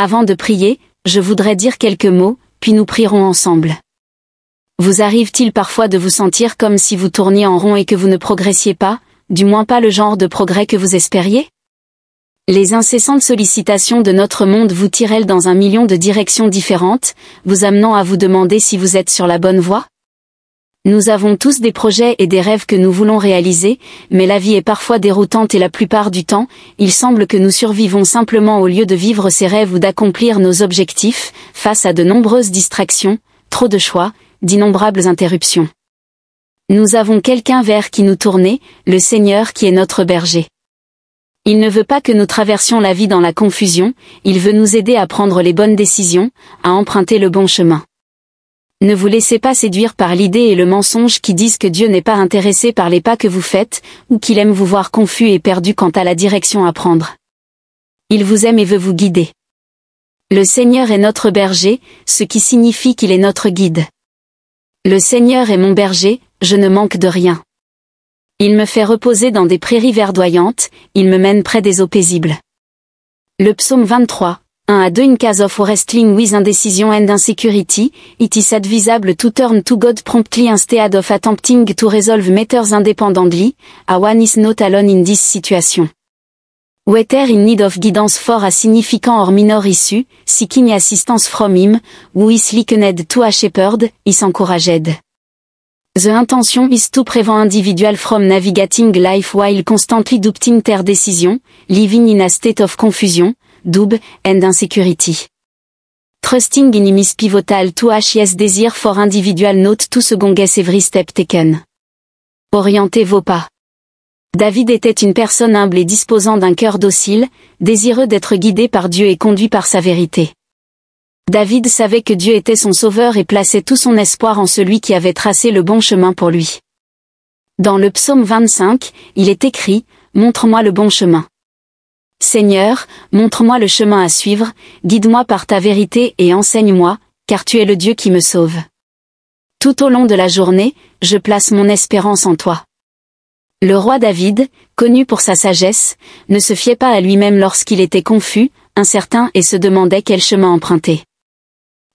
Avant de prier, je voudrais dire quelques mots, puis nous prierons ensemble. Vous arrive-t-il parfois de vous sentir comme si vous tourniez en rond et que vous ne progressiez pas, du moins pas le genre de progrès que vous espériez? Les incessantes sollicitations de notre monde vous tirent-elles dans un million de directions différentes, vous amenant à vous demander si vous êtes sur la bonne voie? Nous avons tous des projets et des rêves que nous voulons réaliser, mais la vie est parfois déroutante et la plupart du temps, il semble que nous survivons simplement au lieu de vivre ces rêves ou d'accomplir nos objectifs, face à de nombreuses distractions, trop de choix, d'innombrables interruptions. Nous avons quelqu'un vers qui nous tourner, le Seigneur qui est notre berger. Il ne veut pas que nous traversions la vie dans la confusion, il veut nous aider à prendre les bonnes décisions, à emprunter le bon chemin. Ne vous laissez pas séduire par l'idée et le mensonge qui disent que Dieu n'est pas intéressé par les pas que vous faites, ou qu'il aime vous voir confus et perdu quant à la direction à prendre. Il vous aime et veut vous guider. Le Seigneur est notre berger, ce qui signifie qu'il est notre guide. Le Seigneur est mon berger, je ne manque de rien. Il me fait reposer dans des prairies verdoyantes, il me mène près des eaux paisibles. Le psaume 23, 1-2 In case of wrestling with indecision and insecurity, it is advisable to turn to God promptly instead of attempting to resolve matters independently, one is not alone in this situation. Whether in need of guidance for a significant or minor issue, seeking assistance from him, who is likened to a shepherd, is encouraged. The intention is to prevent individual from navigating life while constantly doubting their decision, living in a state of confusion, doubt, and insecurity. Trusting in him is pivotal to his desire for individual not to second guess every step taken. Orientez vos pas. David était une personne humble et disposant d'un cœur docile, désireux d'être guidé par Dieu et conduit par sa vérité. David savait que Dieu était son sauveur et plaçait tout son espoir en celui qui avait tracé le bon chemin pour lui. Dans le psaume 25, il est écrit « Montre-moi le bon chemin. Seigneur, montre-moi le chemin à suivre, guide-moi par ta vérité et enseigne-moi, car tu es le Dieu qui me sauve. Tout au long de la journée, je place mon espérance en toi. » Le roi David, connu pour sa sagesse, ne se fiait pas à lui-même lorsqu'il était confus, incertain et se demandait quel chemin emprunter.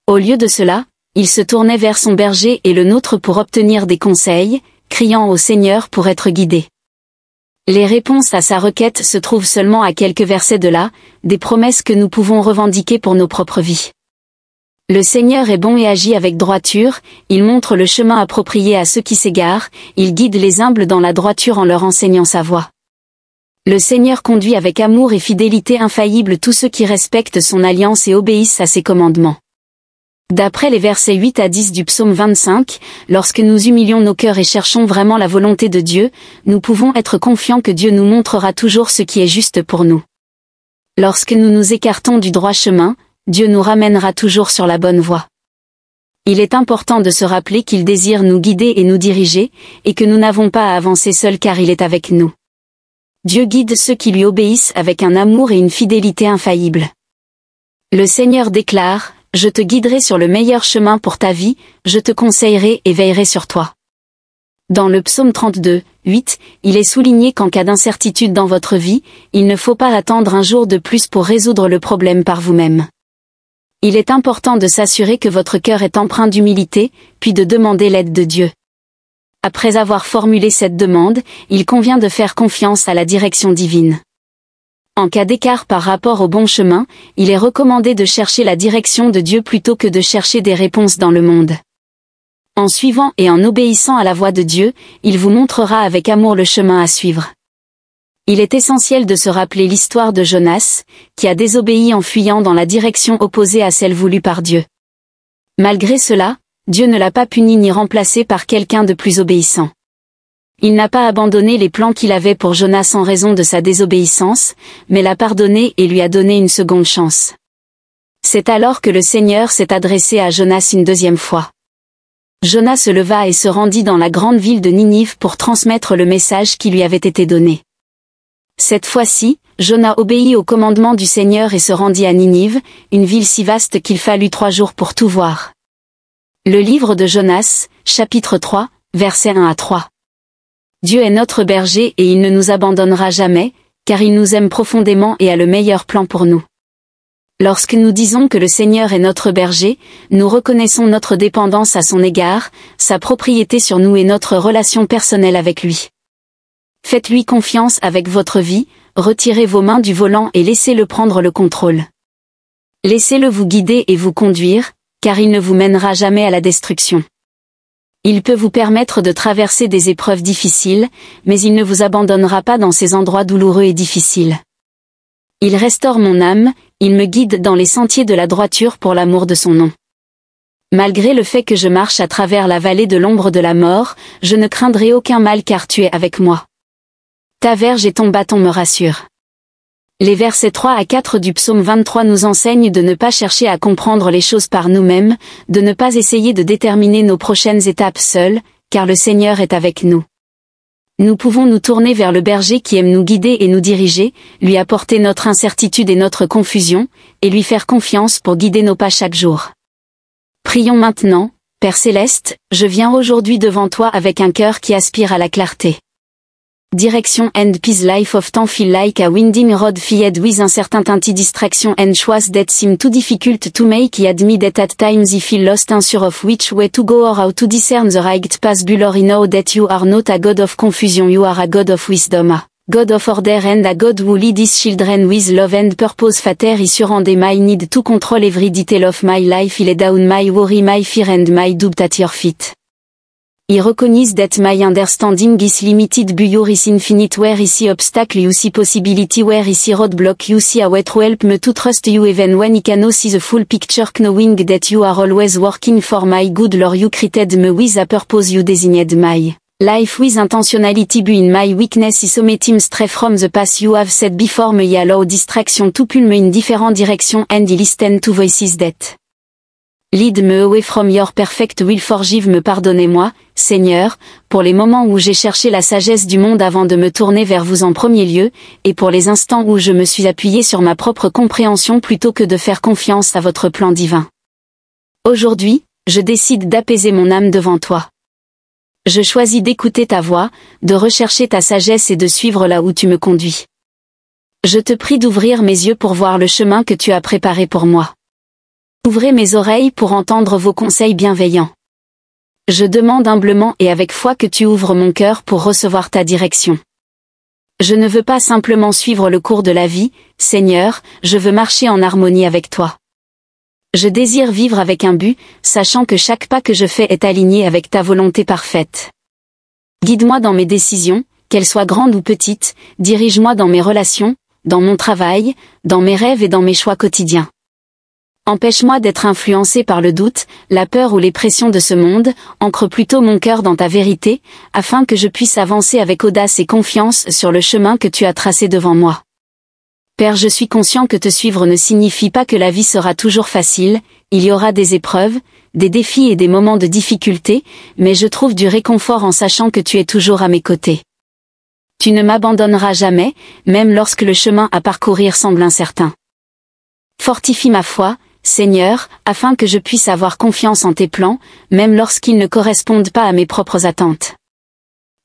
Au lieu de cela, il se tournait vers son berger et le nôtre pour obtenir des conseils, criant au Seigneur pour être guidé. Les réponses à sa requête se trouvent seulement à quelques versets de là, des promesses que nous pouvons revendiquer pour nos propres vies. Le Seigneur est bon et agit avec droiture, il montre le chemin approprié à ceux qui s'égarent, il guide les humbles dans la droiture en leur enseignant sa voie. Le Seigneur conduit avec amour et fidélité infaillible tous ceux qui respectent son alliance et obéissent à ses commandements. D'après les versets 8 à 10 du psaume 25, lorsque nous humilions nos cœurs et cherchons vraiment la volonté de Dieu, nous pouvons être confiants que Dieu nous montrera toujours ce qui est juste pour nous. Lorsque nous nous écartons du droit chemin, Dieu nous ramènera toujours sur la bonne voie. Il est important de se rappeler qu'il désire nous guider et nous diriger, et que nous n'avons pas à avancer seuls car il est avec nous. Dieu guide ceux qui lui obéissent avec un amour et une fidélité infaillibles. Le Seigneur déclare, « Je te guiderai sur le meilleur chemin pour ta vie, je te conseillerai et veillerai sur toi. » Dans le psaume 32, 8, il est souligné qu'en cas d'incertitude dans votre vie, il ne faut pas attendre un jour de plus pour résoudre le problème par vous-même. Il est important de s'assurer que votre cœur est empreint d'humilité, puis de demander l'aide de Dieu. Après avoir formulé cette demande, il convient de faire confiance à la direction divine. En cas d'écart par rapport au bon chemin, il est recommandé de chercher la direction de Dieu plutôt que de chercher des réponses dans le monde. En suivant et en obéissant à la voix de Dieu, il vous montrera avec amour le chemin à suivre. Il est essentiel de se rappeler l'histoire de Jonas, qui a désobéi en fuyant dans la direction opposée à celle voulue par Dieu. Malgré cela, Dieu ne l'a pas puni ni remplacé par quelqu'un de plus obéissant. Il n'a pas abandonné les plans qu'il avait pour Jonas en raison de sa désobéissance, mais l'a pardonné et lui a donné une seconde chance. C'est alors que le Seigneur s'est adressé à Jonas une deuxième fois. Jonas se leva et se rendit dans la grande ville de Ninive pour transmettre le message qui lui avait été donné. Cette fois-ci, Jonas obéit au commandement du Seigneur et se rendit à Ninive, une ville si vaste qu'il fallut 3 jours pour tout voir. Le livre de Jonas, chapitre 3, versets 1 à 3. Dieu est notre berger et il ne nous abandonnera jamais, car il nous aime profondément et a le meilleur plan pour nous. Lorsque nous disons que le Seigneur est notre berger, nous reconnaissons notre dépendance à son égard, sa propriété sur nous et notre relation personnelle avec lui. Faites-lui confiance avec votre vie, retirez vos mains du volant et laissez-le prendre le contrôle. Laissez-le vous guider et vous conduire, car il ne vous mènera jamais à la destruction. Il peut vous permettre de traverser des épreuves difficiles, mais il ne vous abandonnera pas dans ces endroits douloureux et difficiles. Il restaure mon âme, il me guide dans les sentiers de la droiture pour l'amour de son nom. Malgré le fait que je marche à travers la vallée de l'ombre de la mort, je ne craindrai aucun mal car tu es avec moi. Ta verge et ton bâton me rassurent. Les versets 3 à 4 du psaume 23 nous enseignent de ne pas chercher à comprendre les choses par nous-mêmes, de ne pas essayer de déterminer nos prochaines étapes seuls, car le Seigneur est avec nous. Nous pouvons nous tourner vers le berger qui aime nous guider et nous diriger, lui apporter notre incertitude et notre confusion, et lui faire confiance pour guider nos pas chaque jour. Prions maintenant, Père Céleste, je viens aujourd'hui devant toi avec un cœur qui aspire à la clarté. Direction and peace life often feel like a winding road filled with uncertainty distraction and choice that seem too difficult to make. He admit that at times he feel lost unsure of which way to go or how to discern the right path, but he know that you are not a God of confusion, you are a God of wisdom, a God of order and a God who leads his children with love and purpose. Father, he surrounded my need to control every detail of my life. He lay down my worry, my fear and my doubt at your feet. He recognizes that my understanding is limited, but yours is infinite. Where is the obstacle you see possibility, where is the roadblock you see a way to help me to trust you even when I cannot see the full picture, knowing that you are always working for my good. Lord, you created me with a purpose, you designed my life with intentionality, but in my weakness is omitting stray from the path you have set before me. He allow distraction to pull me in different directions and he listen to voices that lead me away from your perfect will. Forgive me, pardonnez-moi, Seigneur, pour les moments où j'ai cherché la sagesse du monde avant de me tourner vers vous en premier lieu, et pour les instants où je me suis appuyé sur ma propre compréhension plutôt que de faire confiance à votre plan divin. Aujourd'hui, je décide d'apaiser mon âme devant toi. Je choisis d'écouter ta voix, de rechercher ta sagesse et de suivre là où tu me conduis. Je te prie d'ouvrir mes yeux pour voir le chemin que tu as préparé pour moi. Ouvrez mes oreilles pour entendre vos conseils bienveillants. Je demande humblement et avec foi que tu ouvres mon cœur pour recevoir ta direction. Je ne veux pas simplement suivre le cours de la vie, Seigneur, je veux marcher en harmonie avec toi. Je désire vivre avec un but, sachant que chaque pas que je fais est aligné avec ta volonté parfaite. Guide-moi dans mes décisions, qu'elles soient grandes ou petites, dirige-moi dans mes relations, dans mon travail, dans mes rêves et dans mes choix quotidiens. Empêche-moi d'être influencé par le doute, la peur ou les pressions de ce monde, ancre plutôt mon cœur dans ta vérité, afin que je puisse avancer avec audace et confiance sur le chemin que tu as tracé devant moi. Père, je suis conscient que te suivre ne signifie pas que la vie sera toujours facile, il y aura des épreuves, des défis et des moments de difficulté, mais je trouve du réconfort en sachant que tu es toujours à mes côtés. Tu ne m'abandonneras jamais, même lorsque le chemin à parcourir semble incertain. Fortifie ma foi, Seigneur, afin que je puisse avoir confiance en tes plans, même lorsqu'ils ne correspondent pas à mes propres attentes.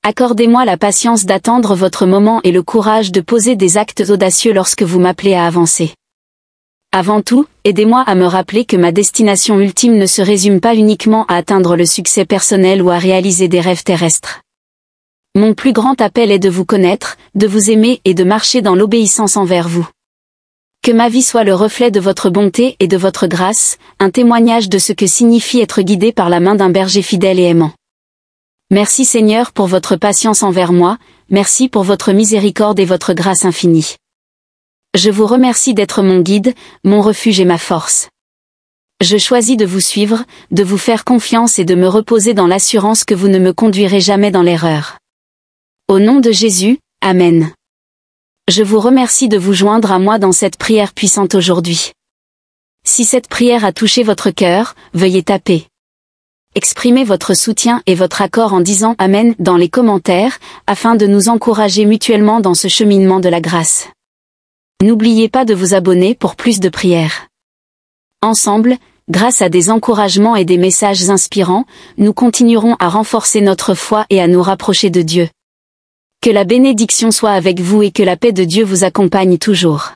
Accordez-moi la patience d'attendre votre moment et le courage de poser des actes audacieux lorsque vous m'appelez à avancer. Avant tout, aidez-moi à me rappeler que ma destination ultime ne se résume pas uniquement à atteindre le succès personnel ou à réaliser des rêves terrestres. Mon plus grand appel est de vous connaître, de vous aimer et de marcher dans l'obéissance envers vous. Que ma vie soit le reflet de votre bonté et de votre grâce, un témoignage de ce que signifie être guidé par la main d'un berger fidèle et aimant. Merci Seigneur pour votre patience envers moi, merci pour votre miséricorde et votre grâce infinie. Je vous remercie d'être mon guide, mon refuge et ma force. Je choisis de vous suivre, de vous faire confiance et de me reposer dans l'assurance que vous ne me conduirez jamais dans l'erreur. Au nom de Jésus, Amen. Je vous remercie de vous joindre à moi dans cette prière puissante aujourd'hui. Si cette prière a touché votre cœur, veuillez taper. Exprimez votre soutien et votre accord en disant Amen dans les commentaires, afin de nous encourager mutuellement dans ce cheminement de la grâce. N'oubliez pas de vous abonner pour plus de prières. Ensemble, grâce à des encouragements et des messages inspirants, nous continuerons à renforcer notre foi et à nous rapprocher de Dieu. Que la bénédiction soit avec vous et que la paix de Dieu vous accompagne toujours.